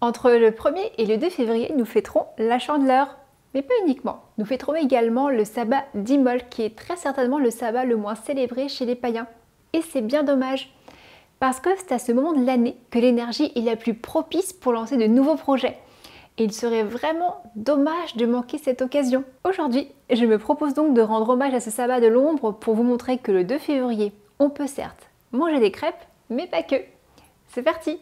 Entre le 1er et le 2 février, nous fêterons la Chandeleur. Mais pas uniquement. Nous fêterons également le sabbat d'Imbolc, qui est très certainement le sabbat le moins célébré chez les païens. Et c'est bien dommage, parce que c'est à ce moment de l'année que l'énergie est la plus propice pour lancer de nouveaux projets. Et il serait vraiment dommage de manquer cette occasion. Aujourd'hui, je me propose donc de rendre hommage à ce sabbat de l'ombre pour vous montrer que le 2 février, on peut certes manger des crêpes, mais pas que. C'est parti!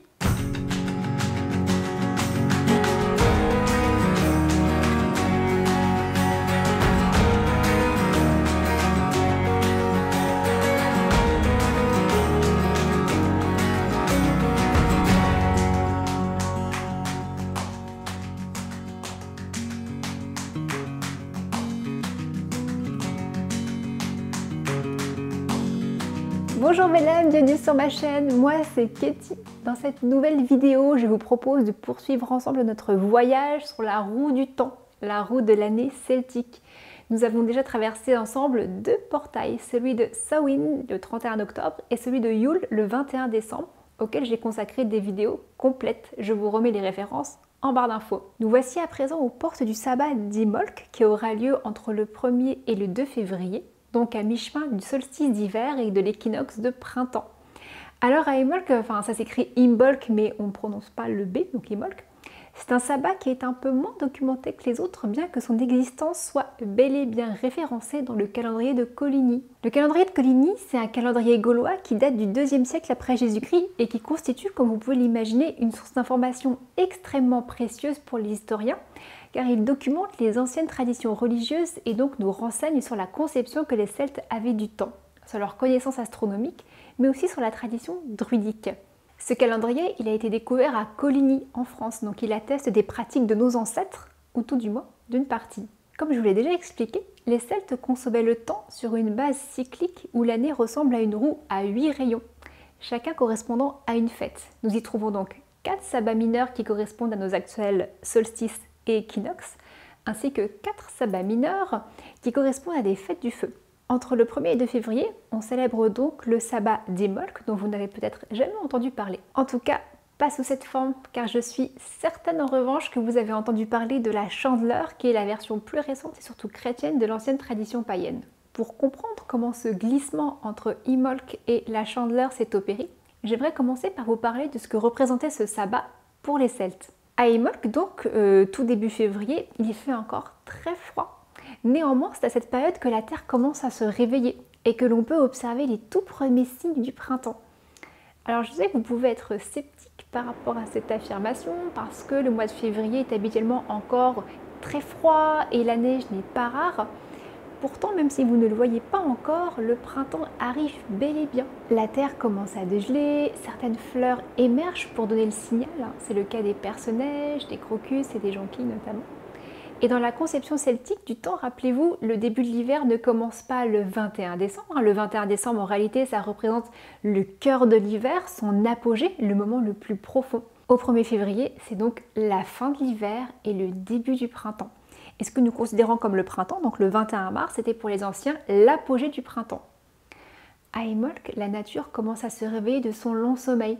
Bonjour mesdames, bienvenue sur ma chaîne, moi c'est Katie. Dans cette nouvelle vidéo, je vous propose de poursuivre ensemble notre voyage sur la roue du temps, la roue de l'année celtique. Nous avons déjà traversé ensemble deux portails, celui de Samhain le 31 octobre et celui de Yule le 21 décembre, auquel j'ai consacré des vidéos complètes. Je vous remets les références en barre d'infos. Nous voici à présent aux portes du sabbat d'Imbolc qui aura lieu entre le 1er et le 2 février. Donc à mi-chemin du solstice d'hiver et de l'équinoxe de printemps. Alors à Imbolc, enfin ça s'écrit Imbolc mais on ne prononce pas le B, donc Imbolc, c'est un sabbat qui est un peu moins documenté que les autres, bien que son existence soit bel et bien référencée dans le calendrier de Coligny. Le calendrier de Coligny, c'est un calendrier gaulois qui date du 2e siècle après Jésus-Christ et qui constitue, comme vous pouvez l'imaginer, une source d'information extrêmement précieuse pour les historiens, car il documente les anciennes traditions religieuses et donc nous renseigne sur la conception que les Celtes avaient du temps, sur leur connaissance astronomique, mais aussi sur la tradition druidique. Ce calendrier, il a été découvert à Coligny en France, donc il atteste des pratiques de nos ancêtres, ou tout du moins d'une partie. Comme je vous l'ai déjà expliqué, les Celtes concevaient le temps sur une base cyclique où l'année ressemble à une roue à 8 rayons, chacun correspondant à une fête. Nous y trouvons donc 4 sabbats mineurs qui correspondent à nos actuels solstices et équinoxes, ainsi que 4 sabbats mineurs qui correspondent à des fêtes du feu. Entre le 1er et 2 février, on célèbre donc le sabbat d'Imbolc, dont vous n'avez peut-être jamais entendu parler. En tout cas, pas sous cette forme, car je suis certaine en revanche que vous avez entendu parler de la Chandeleur, qui est la version plus récente et surtout chrétienne de l'ancienne tradition païenne. Pour comprendre comment ce glissement entre Imbolc et la Chandeleur s'est opéré, j'aimerais commencer par vous parler de ce que représentait ce sabbat pour les Celtes. À Imbolc, donc, tout début février, il fait encore très froid. Néanmoins, c'est à cette période que la Terre commence à se réveiller et que l'on peut observer les tout premiers signes du printemps. Alors je sais que vous pouvez être sceptique par rapport à cette affirmation parce que le mois de février est habituellement encore très froid et la neige n'est pas rare. Pourtant, même si vous ne le voyez pas encore, le printemps arrive bel et bien. La terre commence à dégeler, certaines fleurs émergent pour donner le signal. C'est le cas des perce-neige, des crocus et des jonquilles notamment. Et dans la conception celtique du temps, rappelez-vous, le début de l'hiver ne commence pas le 21 décembre. Le 21 décembre, en réalité, ça représente le cœur de l'hiver, son apogée, le moment le plus profond. Au 1er février, c'est donc la fin de l'hiver et le début du printemps. Et ce que nous considérons comme le printemps, donc le 21 mars, c'était pour les anciens l'apogée du printemps. À Imbolc, la nature commence à se réveiller de son long sommeil.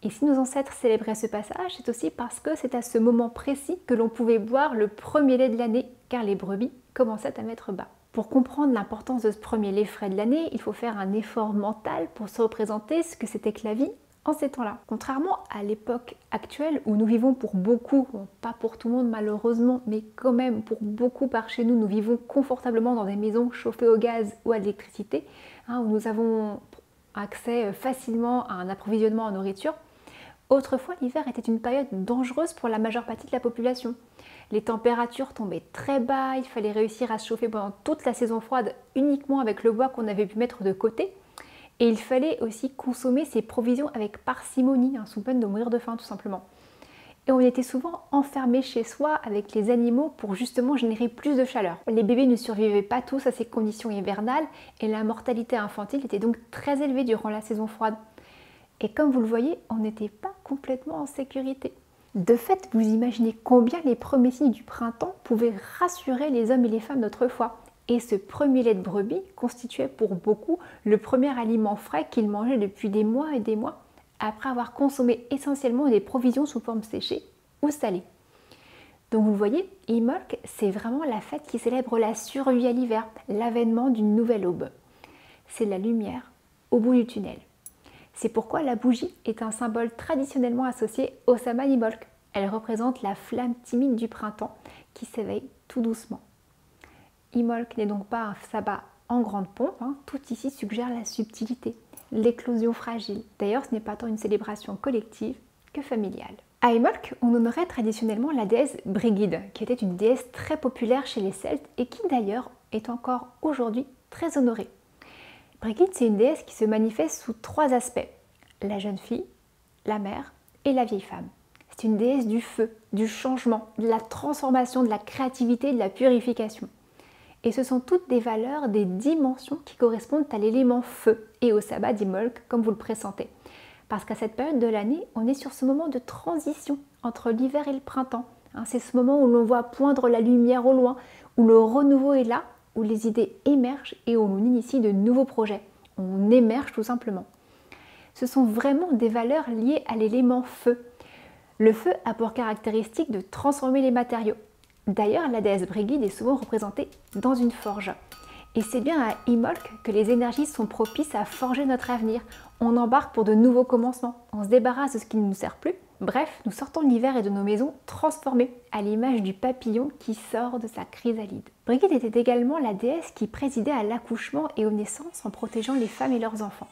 Et si nos ancêtres célébraient ce passage, c'est aussi parce que c'est à ce moment précis que l'on pouvait boire le premier lait de l'année, car les brebis commençaient à mettre bas. Pour comprendre l'importance de ce premier lait frais de l'année, il faut faire un effort mental pour se représenter ce que c'était que la vie en ces temps-là. Contrairement à l'époque actuelle où nous vivons pour beaucoup, bon, pas pour tout le monde malheureusement, mais quand même pour beaucoup par chez nous, nous vivons confortablement dans des maisons chauffées au gaz ou à l'électricité, où nous avons accès facilement à un approvisionnement en nourriture. Autrefois, l'hiver était une période dangereuse pour la majeure partie de la population. Les températures tombaient très bas, il fallait réussir à se chauffer pendant toute la saison froide uniquement avec le bois qu'on avait pu mettre de côté. Et il fallait aussi consommer ses provisions avec parcimonie, sous peine de mourir de faim tout simplement. Et on était souvent enfermés chez soi avec les animaux pour justement générer plus de chaleur. Les bébés ne survivaient pas tous à ces conditions hivernales et la mortalité infantile était donc très élevée durant la saison froide. Et comme vous le voyez, on n'était pas complètement en sécurité. De fait, vous imaginez combien les premiers signes du printemps pouvaient rassurer les hommes et les femmes d'autrefois. Et ce premier lait de brebis constituait pour beaucoup le premier aliment frais qu'ils mangeaient depuis des mois et des mois, après avoir consommé essentiellement des provisions sous forme séchée ou salée. Donc vous le voyez, Imbolc, c'est vraiment la fête qui célèbre la survie à l'hiver, l'avènement d'une nouvelle aube. C'est la lumière au bout du tunnel. C'est pourquoi la bougie est un symbole traditionnellement associé au sabbat d'Imbolc. Elle représente la flamme timide du printemps qui s'éveille tout doucement. Imbolc n'est donc pas un sabbat en grande pompe, tout ici suggère la subtilité, l'éclosion fragile. D'ailleurs, ce n'est pas tant une célébration collective que familiale. À Imbolc, on honorait traditionnellement la déesse Brigid, qui était une déesse très populaire chez les Celtes et qui d'ailleurs est encore aujourd'hui très honorée. Brigid, c'est une déesse qui se manifeste sous 3 aspects, la jeune fille, la mère et la vieille femme. C'est une déesse du feu, du changement, de la transformation, de la créativité, de la purification. Et ce sont toutes des valeurs, des dimensions qui correspondent à l'élément feu et au sabbat d'Imbolc, comme vous le pressentez. Parce qu'à cette période de l'année, on est sur ce moment de transition entre l'hiver et le printemps. C'est ce moment où l'on voit poindre la lumière au loin, où le renouveau est là, où les idées émergent et où l'on initie de nouveaux projets. On émerge tout simplement. Ce sont vraiment des valeurs liées à l'élément feu. Le feu a pour caractéristique de transformer les matériaux. D'ailleurs, la déesse Brigid est souvent représentée dans une forge. Et c'est bien à Imbolc que les énergies sont propices à forger notre avenir. On embarque pour de nouveaux commencements, on se débarrasse de ce qui ne nous sert plus. Bref, nous sortons de l'hiver et de nos maisons transformées, à l'image du papillon qui sort de sa chrysalide. Brigid était également la déesse qui présidait à l'accouchement et aux naissances en protégeant les femmes et leurs enfants.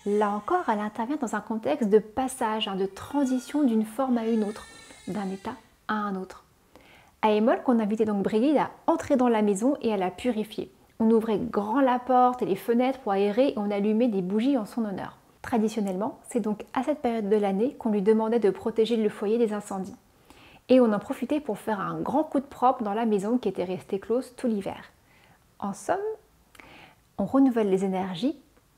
Là encore, elle intervient dans un contexte de passage, de transition d'une forme à une autre, d'un état à un autre. À Imbolc, on invitait donc Brigid à entrer dans la maison et à la purifier. On ouvrait grand la porte et les fenêtres pour aérer et on allumait des bougies en son honneur. Traditionnellement, c'est donc à cette période de l'année qu'on lui demandait de protéger le foyer des incendies. Et on en profitait pour faire un grand coup de propre dans la maison qui était restée close tout l'hiver. En somme, on renouvelle les énergies,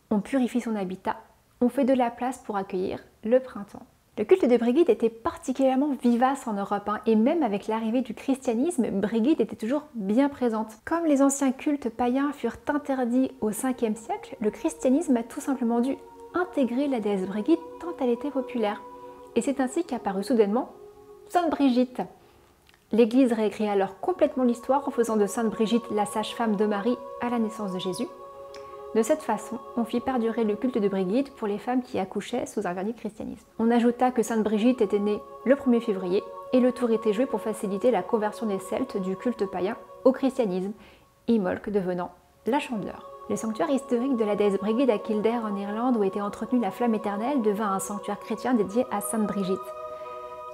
on purifie son habitat, on fait de la place pour accueillir le printemps. Le culte de Brigid était particulièrement vivace en Europe, et même avec l'arrivée du christianisme, Brigid était toujours bien présente. Comme les anciens cultes païens furent interdits au 5e siècle, le christianisme a tout simplement dû intégrer la déesse Brigid tant elle était populaire. Et c'est ainsi qu'apparut soudainement Sainte Brigitte. L'Église réécrit alors complètement l'histoire en faisant de Sainte Brigitte la sage-femme de Marie à la naissance de Jésus. De cette façon, on fit perdurer le culte de Brigid pour les femmes qui accouchaient sous un vernis christianisme. On ajouta que Sainte Brigitte était née le 1er février et le tour était joué pour faciliter la conversion des Celtes du culte païen au christianisme, Imbolc devenant la Chandeleur. Le sanctuaire historique de la déesse Brigid à Kildare en Irlande où était entretenue la flamme éternelle devint un sanctuaire chrétien dédié à Sainte Brigitte.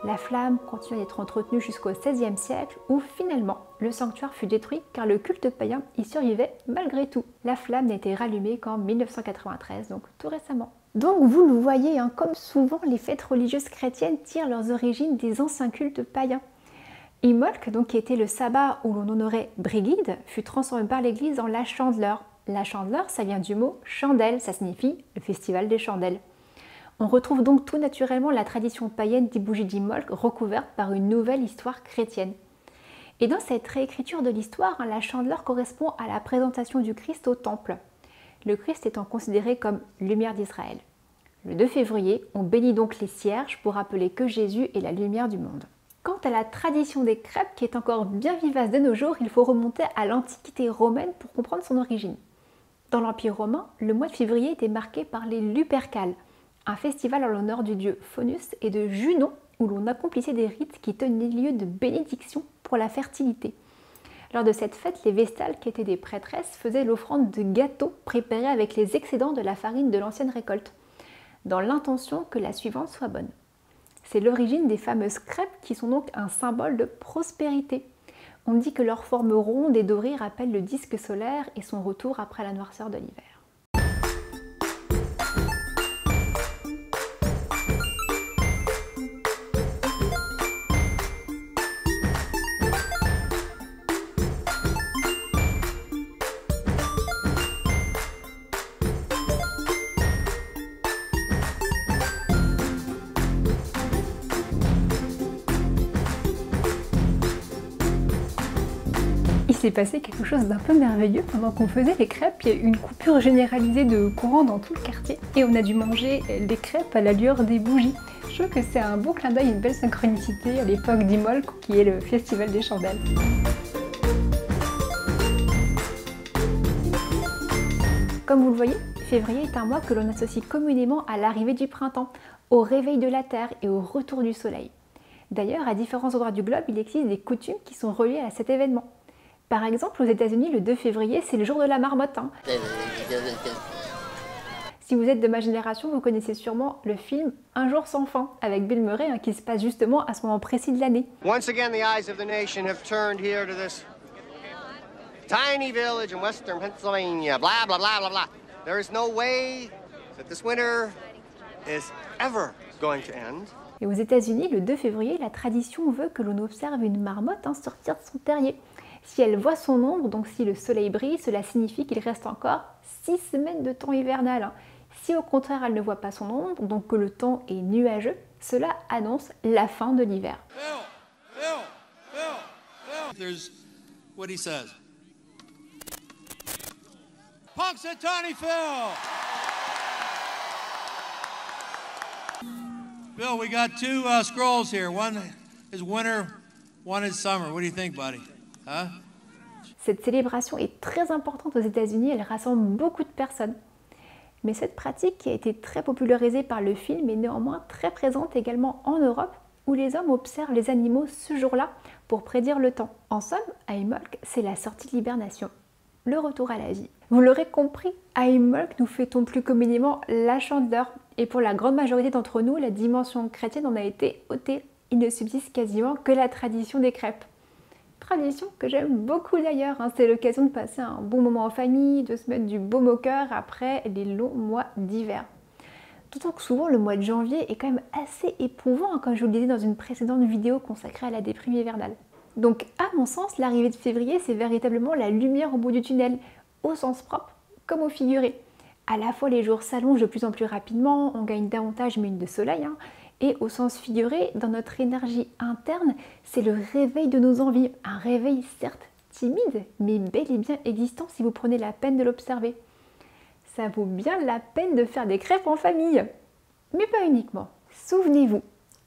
La flamme continua d'être entretenue jusqu'au XVIe siècle où finalement le sanctuaire fut détruit car le culte païen y survivait malgré tout. La flamme n'a été rallumée qu'en 1993, donc tout récemment. Donc vous le voyez, comme souvent les fêtes religieuses chrétiennes tirent leurs origines des anciens cultes païens. Imbolc, donc qui était le sabbat où l'on honorait Brigid, fut transformé par l'Église en la Chandeleur. La Chandeleur, ça vient du mot chandelle, ça signifie le festival des chandelles. On retrouve donc tout naturellement la tradition païenne des bougies d'Imbolc recouverte par une nouvelle histoire chrétienne. Et dans cette réécriture de l'histoire, la Chandeleur correspond à la présentation du Christ au temple, le Christ étant considéré comme lumière d'Israël. Le 2 février, on bénit donc les cierges pour rappeler que Jésus est la lumière du monde. Quant à la tradition des crêpes, qui est encore bien vivace de nos jours, il faut remonter à l'Antiquité romaine pour comprendre son origine. Dans l'Empire romain, le mois de février était marqué par les Lupercales, un festival en l'honneur du dieu Faunus et de Junon où l'on accomplissait des rites qui tenaient lieu de bénédiction pour la fertilité. Lors de cette fête, les Vestales, qui étaient des prêtresses, faisaient l'offrande de gâteaux préparés avec les excédents de la farine de l'ancienne récolte, dans l'intention que la suivante soit bonne. C'est l'origine des fameuses crêpes qui sont donc un symbole de prospérité. On dit que leur forme ronde et dorée rappelle le disque solaire et son retour après la noirceur de l'hiver. Il s'est passé quelque chose d'un peu merveilleux pendant qu'on faisait les crêpes. Il y a eu une coupure généralisée de courant dans tout le quartier et on a dû manger les crêpes à la lueur des bougies. Je trouve que c'est un beau clin d'œil, une belle synchronicité à l'époque d'Imolc, qui est le festival des chandelles. Comme vous le voyez, février est un mois que l'on associe communément à l'arrivée du printemps, au réveil de la Terre et au retour du soleil. D'ailleurs, à différents endroits du globe, il existe des coutumes qui sont reliées à cet événement. Par exemple, aux États-Unis, le 2 février, c'est le jour de la marmotte. Si vous êtes de ma génération, vous connaissez sûrement le film Un jour sans fin avec Bill Murray, qui se passe justement à ce moment précis de l'année. Once again, the eyes of the nation have turned here to this tiny village in western Pennsylvania. Blah blah blah blah blah. There is no way that this winter is ever going to end. Et aux États-Unis, le 2 février, la tradition veut que l'on observe une marmotte sortir de son terrier. Si elle voit son ombre, donc si le soleil brille, cela signifie qu'il reste encore 6 semaines de temps hivernal. Si au contraire elle ne voit pas son ombre, donc que le temps est nuageux, cela annonce la fin de l'hiver. There's what he says. Punxsutawney Phil! Bill, we got two scrolls here. One is winter, one is summer. What do you think, buddy? Huh? Cette célébration est très importante aux États-Unis, elle rassemble beaucoup de personnes. Mais cette pratique qui a été très popularisée par le film est néanmoins très présente également en Europe, où les hommes observent les animaux ce jour-là pour prédire le temps. En somme, à Imolc, c'est la sortie de l'hibernation, le retour à la vie. Vous l'aurez compris, à Imolc, nous fêtons plus communément la Chandeleur, et pour la grande majorité d'entre nous, la dimension chrétienne en a été ôtée. Il ne subsiste quasiment que la tradition des crêpes. Tradition que j'aime beaucoup d'ailleurs, c'est l'occasion de passer un bon moment en famille, de se mettre du baume au cœur après les longs mois d'hiver. D'autant que souvent le mois de janvier est quand même assez éprouvant, comme je vous le disais dans une précédente vidéo consacrée à la déprime hivernale. Donc à mon sens, l'arrivée de février, c'est véritablement la lumière au bout du tunnel, au sens propre comme au figuré. À la fois les jours s'allongent de plus en plus rapidement, on gagne davantage minutes de soleil, et au sens figuré, dans notre énergie interne, c'est le réveil de nos envies. Un réveil certes timide, mais bel et bien existant si vous prenez la peine de l'observer. Ça vaut bien la peine de faire des crêpes en famille. Mais pas uniquement. Souvenez-vous,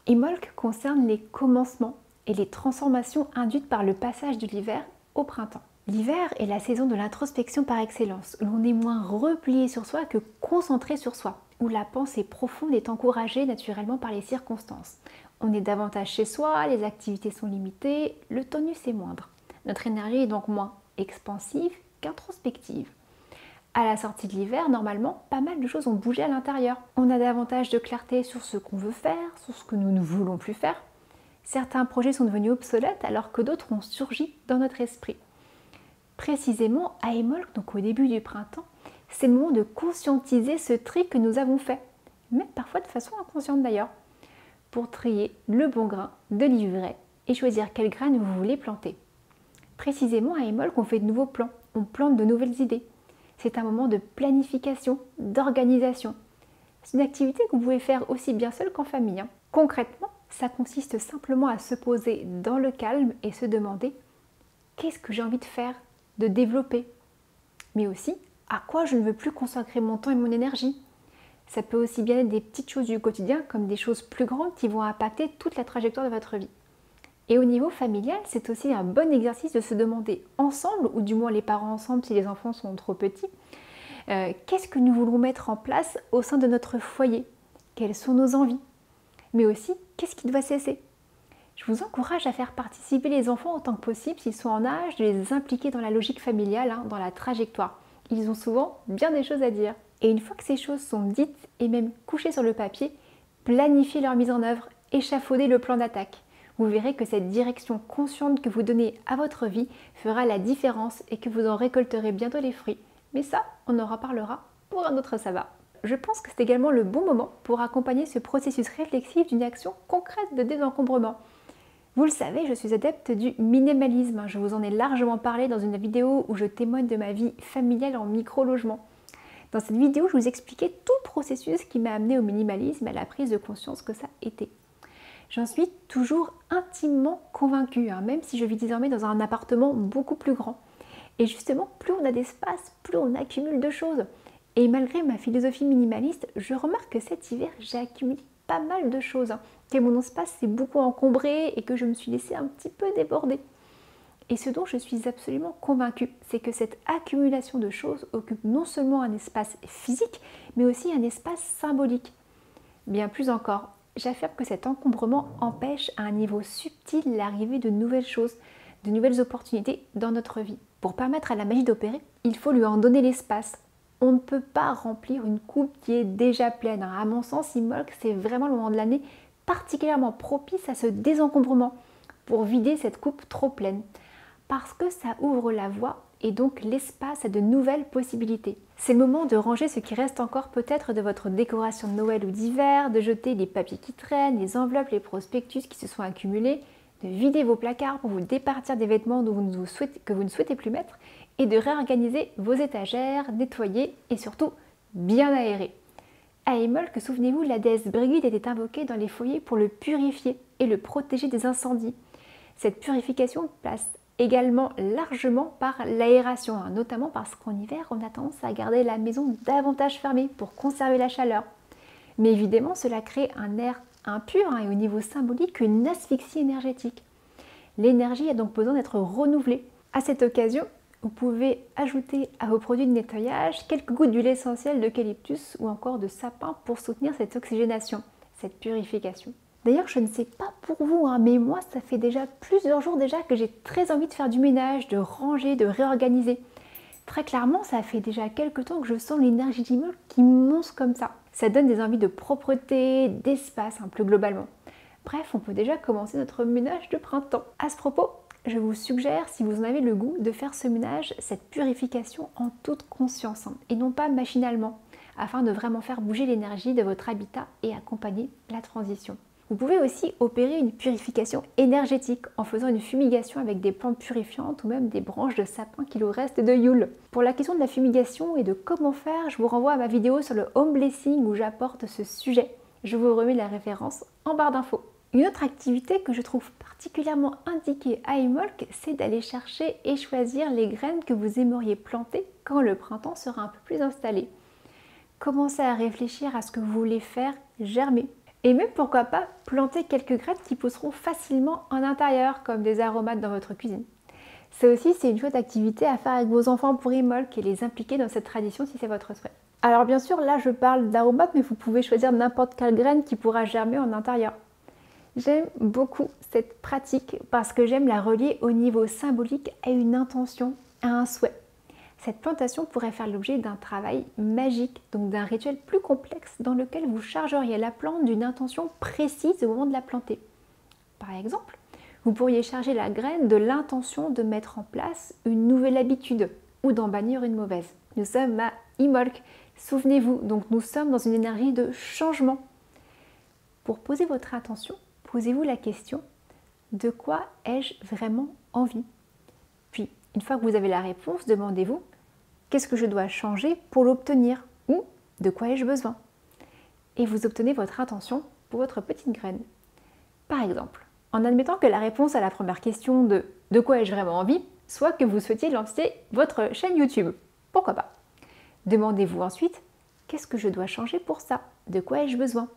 Imolc concerne les commencements et les transformations induites par le passage de l'hiver au printemps. L'hiver est la saison de l'introspection par excellence, où l'on est moins replié sur soi que concentré sur soi, où la pensée profonde est encouragée naturellement par les circonstances. On est davantage chez soi, les activités sont limitées, le tonus est moindre. Notre énergie est donc moins expansive qu'introspective. À la sortie de l'hiver, normalement, pas mal de choses ont bougé à l'intérieur. On a davantage de clarté sur ce qu'on veut faire, sur ce que nous ne voulons plus faire. Certains projets sont devenus obsolètes alors que d'autres ont surgi dans notre esprit. Précisément, à Imolc, donc au début du printemps, c'est le moment de conscientiser ce tri que nous avons fait, même parfois de façon inconsciente d'ailleurs, pour trier le bon grain de l'ivraie et choisir quelle graine vous voulez planter. Précisément, à Imolc, on fait de nouveaux plans, on plante de nouvelles idées. C'est un moment de planification, d'organisation. C'est une activité que vous pouvez faire aussi bien seul qu'en famille. Concrètement, ça consiste simplement à se poser dans le calme et se demander « Qu'est-ce que j'ai envie de faire, de développer ?» Mais aussi « À quoi je ne veux plus consacrer mon temps et mon énergie ?» Ça peut aussi bien être des petites choses du quotidien comme des choses plus grandes qui vont impacter toute la trajectoire de votre vie. Et au niveau familial, c'est aussi un bon exercice de se demander ensemble, ou du moins les parents ensemble si les enfants sont trop petits, qu'est-ce que nous voulons mettre en place au sein de notre foyer? Quelles sont nos envies? Mais aussi, qu'est-ce qui doit cesser? Je vous encourage à faire participer les enfants autant que possible s'ils sont en âge, de les impliquer dans la logique familiale, dans la trajectoire. Ils ont souvent bien des choses à dire. Et une fois que ces choses sont dites et même couchées sur le papier, planifiez leur mise en œuvre, échafaudez le plan d'attaque. Vous verrez que cette direction consciente que vous donnez à votre vie fera la différence et que vous en récolterez bientôt les fruits. Mais ça, on en reparlera pour un autre sabbat. Je pense que c'est également le bon moment pour accompagner ce processus réflexif d'une action concrète de désencombrement. Vous le savez, je suis adepte du minimalisme. Je vous en ai largement parlé dans une vidéo où je témoigne de ma vie familiale en micro-logement. Dans cette vidéo, je vous expliquais tout le processus qui m'a amené au minimalisme et à la prise de conscience que ça était. J'en suis toujours intimement convaincue, même si je vis désormais dans un appartement beaucoup plus grand. Et justement, plus on a d'espace, plus on accumule de choses. Et malgré ma philosophie minimaliste, je remarque que cet hiver, j'ai accumulé pas mal de choses, que mon espace s'est beaucoup encombré et que je me suis laissée un petit peu déborder. Et ce dont je suis absolument convaincue, c'est que cette accumulation de choses occupe non seulement un espace physique, mais aussi un espace symbolique. Bien plus encore, j'affirme que cet encombrement empêche à un niveau subtil l'arrivée de nouvelles choses, de nouvelles opportunités dans notre vie. Pour permettre à la magie d'opérer, il faut lui en donner l'espace. On ne peut pas remplir une coupe qui est déjà pleine. À mon sens, Imbolc, c'est vraiment le moment de l'année particulièrement propice à ce désencombrement pour vider cette coupe trop pleine. Parce que ça ouvre la voie et donc l'espace à de nouvelles possibilités. C'est le moment de ranger ce qui reste encore peut-être de votre décoration de Noël ou d'hiver, de jeter les papiers qui traînent, les enveloppes, les prospectus qui se sont accumulés, de vider vos placards pour vous départir des vêtements que vous ne souhaitez plus mettre et de réorganiser vos étagères, nettoyer et surtout bien aérer. À Imbolc, souvenez-vous, la déesse Brigid était invoquée dans les foyers pour le purifier et le protéger des incendies. Cette purification passe également largement par l'aération, notamment parce qu'en hiver, on a tendance à garder la maison davantage fermée pour conserver la chaleur. Mais évidemment, cela crée un air impur et au niveau symbolique une asphyxie énergétique. L'énergie a donc besoin d'être renouvelée. À cette occasion, vous pouvez ajouter à vos produits de nettoyage quelques gouttes d'huile essentielle d'eucalyptus ou encore de sapin pour soutenir cette oxygénation, cette purification. D'ailleurs, je ne sais pas pour vous, mais moi, ça fait déjà plusieurs jours que j'ai très envie de faire du ménage, de ranger, de réorganiser. Très clairement, ça fait déjà quelques temps que je sens l'énergie d'Imbolc qui monte comme ça. Ça donne des envies de propreté, d'espace, plus globalement. Bref, on peut déjà commencer notre ménage de printemps. À ce propos, je vous suggère, si vous en avez le goût, de faire ce ménage, cette purification en toute conscience et non pas machinalement, afin de vraiment faire bouger l'énergie de votre habitat et accompagner la transition. Vous pouvez aussi opérer une purification énergétique en faisant une fumigation avec des plantes purifiantes ou même des branches de sapin qu'il vous reste de Yule. Pour la question de la fumigation et de comment faire, je vous renvoie à ma vidéo sur le home blessing où j'apporte ce sujet. Je vous remets la référence en barre d'infos. Une autre activité que je trouve particulièrement indiquée à Imbolc, c'est d'aller chercher et choisir les graines que vous aimeriez planter quand le printemps sera un peu plus installé. Commencez à réfléchir à ce que vous voulez faire germer. Et même pourquoi pas planter quelques graines qui pousseront facilement en intérieur, comme des aromates dans votre cuisine. Ça aussi, c'est une chouette activité à faire avec vos enfants pour Imbolc et les impliquer dans cette tradition si c'est votre souhait. Alors bien sûr, là je parle d'aromates, mais vous pouvez choisir n'importe quelle graine qui pourra germer en intérieur. J'aime beaucoup cette pratique parce que j'aime la relier au niveau symbolique à une intention, à un souhait. Cette plantation pourrait faire l'objet d'un travail magique, donc d'un rituel plus complexe dans lequel vous chargeriez la plante d'une intention précise au moment de la planter. Par exemple, vous pourriez charger la graine de l'intention de mettre en place une nouvelle habitude ou d'en bannir une mauvaise. Nous sommes à Imbolc, souvenez-vous, donc nous sommes dans une énergie de changement. Pour poser votre intention, posez-vous la question « De quoi ai-je vraiment envie ?» Puis, une fois que vous avez la réponse, demandez-vous « Qu'est-ce que je dois changer pour l'obtenir ?» ou « De quoi ai-je besoin ?» Et vous obtenez votre intention pour votre petite graine. Par exemple, en admettant que la réponse à la première question de quoi ai-je vraiment envie soit que vous souhaitiez lancer votre chaîne YouTube. Pourquoi pas? Demandez-vous ensuite « Qu'est-ce que je dois changer pour ça? De quoi ai-je besoin ?»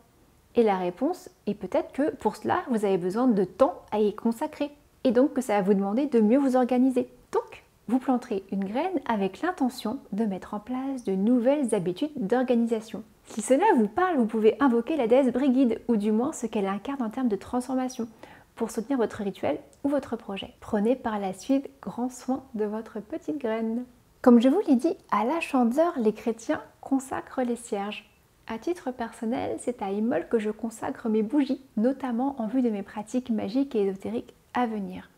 Et la réponse est peut-être que pour cela, vous avez besoin de temps à y consacrer et donc que ça va vous demander de mieux vous organiser. Donc, vous planterez une graine avec l'intention de mettre en place de nouvelles habitudes d'organisation. Si cela vous parle, vous pouvez invoquer la déesse Brigid ou du moins ce qu'elle incarne en termes de transformation pour soutenir votre rituel ou votre projet. Prenez par la suite grand soin de votre petite graine. Comme je vous l'ai dit, à la Chandeleur, les chrétiens consacrent les cierges. À titre personnel, c'est à Imbolc que je consacre mes bougies, notamment en vue de mes pratiques magiques et ésotériques à venir.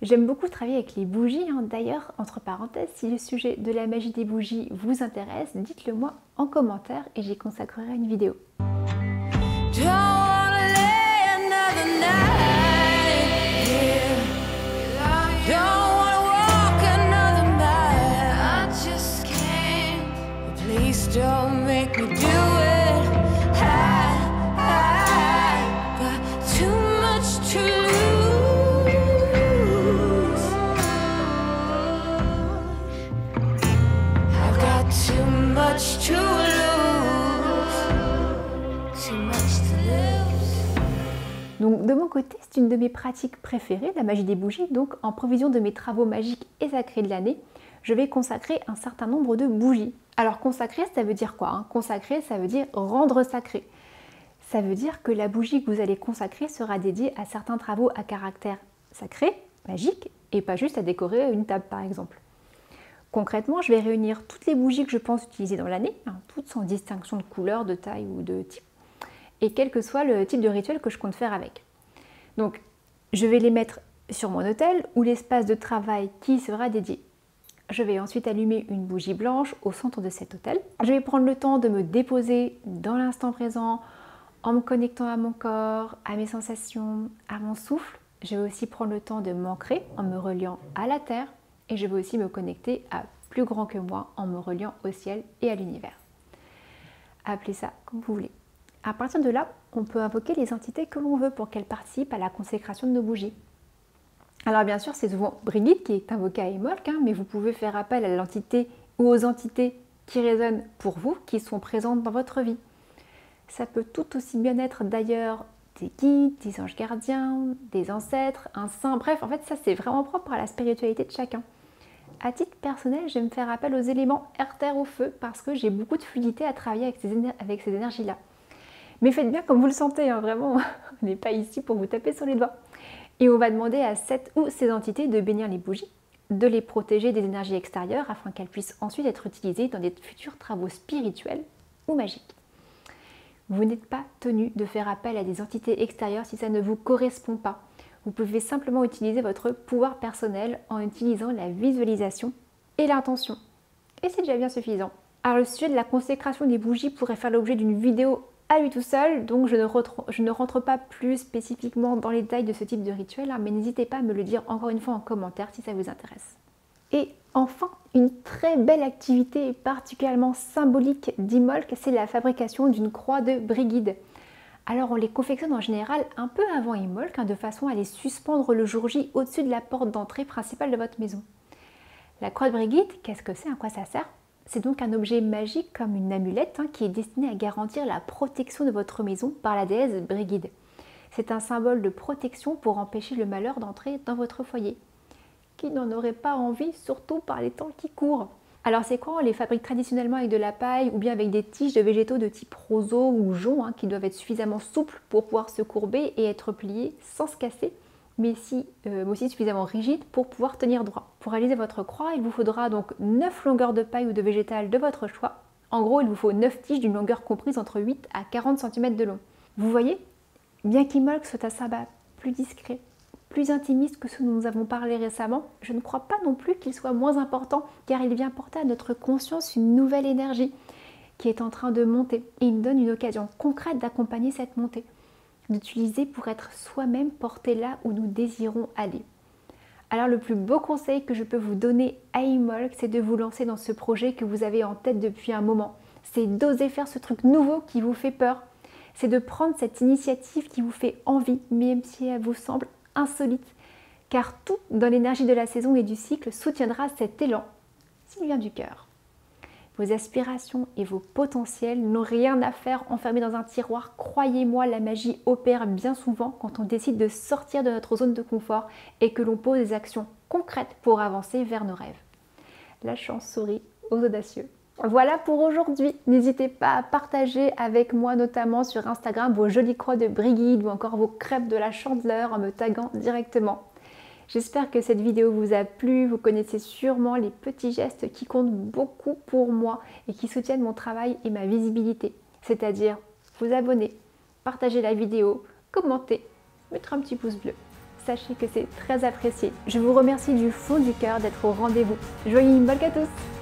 J'aime beaucoup travailler avec les bougies, d'ailleurs, entre parenthèses, si le sujet de la magie des bougies vous intéresse, dites-le moi en commentaire et j'y consacrerai une vidéo. Don't make me do it. I got too much to lose. I've got too much to lose. Too much to lose. C'est une de mes pratiques préférées, la magie des bougies. Donc en prévision de mes travaux magiques et sacrés de l'année, je vais consacrer un certain nombre de bougies. Alors consacrer, ça veut dire quoi, hein? Consacrer, ça veut dire rendre sacré. Ça veut dire que la bougie que vous allez consacrer sera dédiée à certains travaux à caractère sacré, magique, et pas juste à décorer une table par exemple. Concrètement, je vais réunir toutes les bougies que je pense utiliser dans l'année, hein, toutes sans distinction de couleur, de taille ou de type, et quel que soit le type de rituel que je compte faire avec. Donc, je vais les mettre sur mon autel ou l'espace de travail qui sera dédié. Je vais ensuite allumer une bougie blanche au centre de cet autel. Je vais prendre le temps de me déposer dans l'instant présent en me connectant à mon corps, à mes sensations, à mon souffle. Je vais aussi prendre le temps de m'ancrer en me reliant à la terre et je vais aussi me connecter à plus grand que moi en me reliant au ciel et à l'univers. Appelez ça comme vous voulez. À partir de là, on peut invoquer les entités que l'on veut pour qu'elles participent à la consécration de nos bougies. Alors bien sûr, c'est souvent Brigitte qui est invoquée à Imbolc, mais vous pouvez faire appel à l'entité ou aux entités qui résonnent pour vous, qui sont présentes dans votre vie. Ça peut tout aussi bien être d'ailleurs des guides, des anges gardiens, des ancêtres, un saint, bref, en fait ça c'est vraiment propre à la spiritualité de chacun. À titre personnel, je vais me faire appel aux éléments air, terre ou feu parce que j'ai beaucoup de fluidité à travailler avec ces énergies-là. Mais faites bien comme vous le sentez, hein, vraiment, on n'est pas ici pour vous taper sur les doigts. Et on va demander à cette ou ces entités de bénir les bougies, de les protéger des énergies extérieures afin qu'elles puissent ensuite être utilisées dans des futurs travaux spirituels ou magiques. Vous n'êtes pas tenu de faire appel à des entités extérieures si ça ne vous correspond pas. Vous pouvez simplement utiliser votre pouvoir personnel en utilisant la visualisation et l'intention. Et c'est déjà bien suffisant. Alors le sujet de la consécration des bougies pourrait faire l'objet d'une vidéo à lui tout seul, donc je ne rentre pas plus spécifiquement dans les détails de ce type de rituel, hein, mais n'hésitez pas à me le dire encore une fois en commentaire si ça vous intéresse. Et enfin, une très belle activité particulièrement symbolique d'Imbolc, c'est la fabrication d'une croix de Brigide. Alors on les confectionne en général un peu avant Imbolc, hein, de façon à les suspendre le jour J au-dessus de la porte d'entrée principale de votre maison. La croix de Brigide, qu'est-ce que c'est, à quoi ça sert ? C'est donc un objet magique comme une amulette, hein, qui est destiné à garantir la protection de votre maison par la déesse Brigide. C'est un symbole de protection pour empêcher le malheur d'entrer dans votre foyer. Qui n'en aurait pas envie, surtout par les temps qui courent? Alors c'est quoi? On les fabrique traditionnellement avec de la paille ou bien avec des tiges de végétaux de type roseau ou jonc, hein, qui doivent être suffisamment souples pour pouvoir se courber et être pliés sans se casser, mais aussi suffisamment rigide pour pouvoir tenir droit. Pour réaliser votre croix, il vous faudra donc 9 longueurs de paille ou de végétal de votre choix. En gros, il vous faut 9 tiges d'une longueur comprise entre 8 à 40 cm de long. Vous voyez, bien qu'Imbolc soit un sabbat plus discret, plus intimiste que ce dont nous avons parlé récemment, je ne crois pas non plus qu'il soit moins important car il vient porter à notre conscience une nouvelle énergie qui est en train de monter et il nous donne une occasion concrète d'accompagner cette montée, d'utiliser pour être soi-même porté là où nous désirons aller. Alors le plus beau conseil que je peux vous donner à Imbolc, c'est de vous lancer dans ce projet que vous avez en tête depuis un moment. C'est d'oser faire ce truc nouveau qui vous fait peur. C'est de prendre cette initiative qui vous fait envie, même si elle vous semble insolite. Car tout dans l'énergie de la saison et du cycle soutiendra cet élan, s'il vient du cœur. Vos aspirations et vos potentiels n'ont rien à faire enfermés dans un tiroir. Croyez-moi, la magie opère bien souvent quand on décide de sortir de notre zone de confort et que l'on pose des actions concrètes pour avancer vers nos rêves. La chance sourit aux audacieux. Voilà pour aujourd'hui. N'hésitez pas à partager avec moi, notamment sur Instagram, vos jolies croix de Brigide ou encore vos crêpes de la Chandeleur en me taguant directement. J'espère que cette vidéo vous a plu, vous connaissez sûrement les petits gestes qui comptent beaucoup pour moi et qui soutiennent mon travail et ma visibilité. C'est-à-dire vous abonner, partager la vidéo, commenter, mettre un petit pouce bleu. Sachez que c'est très apprécié. Je vous remercie du fond du cœur d'être au rendez-vous. Joyeux Imbolc à tous!